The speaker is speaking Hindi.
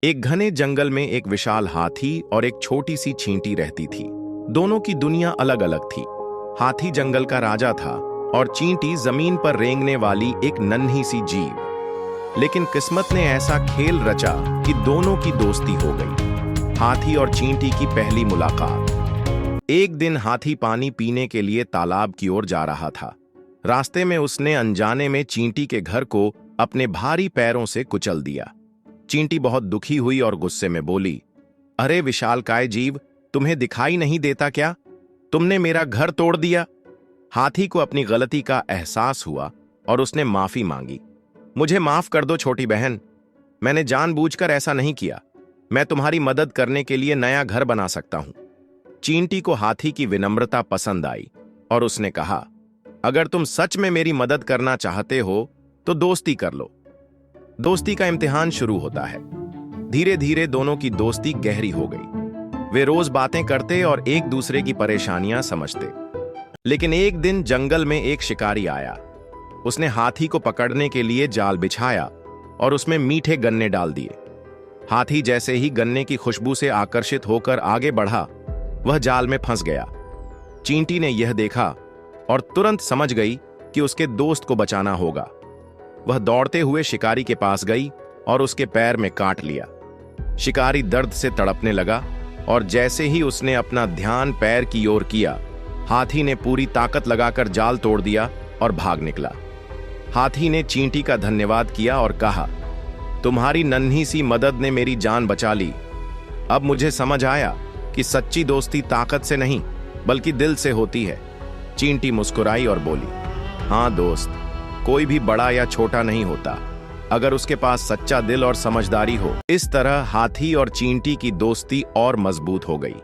एक घने जंगल में एक विशाल हाथी और एक छोटी सी चींटी रहती थी। दोनों की दुनिया अलग अलग थी। हाथी जंगल का राजा था और चींटी जमीन पर रेंगने वाली एक नन्ही सी जीव। लेकिन किस्मत ने ऐसा खेल रचा कि दोनों की दोस्ती हो गई। हाथी और चींटी की पहली मुलाकात। एक दिन हाथी पानी पीने के लिए तालाब की ओर जा रहा था। रास्ते में उसने अनजाने में चींटी के घर को अपने भारी पैरों से कुचल दिया। चींटी बहुत दुखी हुई और गुस्से में बोली, अरे विशालकाय जीव, तुम्हें दिखाई नहीं देता क्या? तुमने मेरा घर तोड़ दिया। हाथी को अपनी गलती का एहसास हुआ और उसने माफी मांगी। मुझे माफ कर दो छोटी बहन, मैंने जानबूझकर ऐसा नहीं किया। मैं तुम्हारी मदद करने के लिए नया घर बना सकता हूं। चींटी को हाथी की विनम्रता पसंद आई और उसने कहा, अगर तुम सच में मेरी मदद करना चाहते हो तो दोस्ती कर लो। दोस्ती का इम्तिहान शुरू होता है। धीरे धीरे दोनों की दोस्ती गहरी हो गई। वे रोज बातें करते और एक दूसरे की परेशानियां समझते। लेकिन एक दिन जंगल में एक शिकारी आया। उसने हाथी को पकड़ने के लिए जाल बिछाया और उसमें मीठे गन्ने डाल दिए। हाथी जैसे ही गन्ने की खुशबू से आकर्षित होकर आगे बढ़ा, वह जाल में फंस गया। चींटी ने यह देखा और तुरंत समझ गई कि उसके दोस्त को बचाना होगा। वह दौड़ते हुए शिकारी के पास गई और उसके पैर में काट लिया। शिकारी दर्द से तड़पने लगा और जैसे ही उसने अपना ध्यान पैर की ओर किया, हाथी ने पूरी ताकत लगाकर जाल तोड़ दिया और भाग निकला। हाथी ने चींटी का धन्यवाद किया और कहा, तुम्हारी नन्ही सी मदद ने मेरी जान बचा ली। अब मुझे समझ आया कि सच्ची दोस्ती ताकत से नहीं बल्कि दिल से होती है। चींटी मुस्कुराई और बोली, हाँ दोस्त, कोई भी बड़ा या छोटा नहीं होता अगर उसके पास सच्चा दिल और समझदारी हो। इस तरह हाथी और चींटी की दोस्ती और मजबूत हो गई।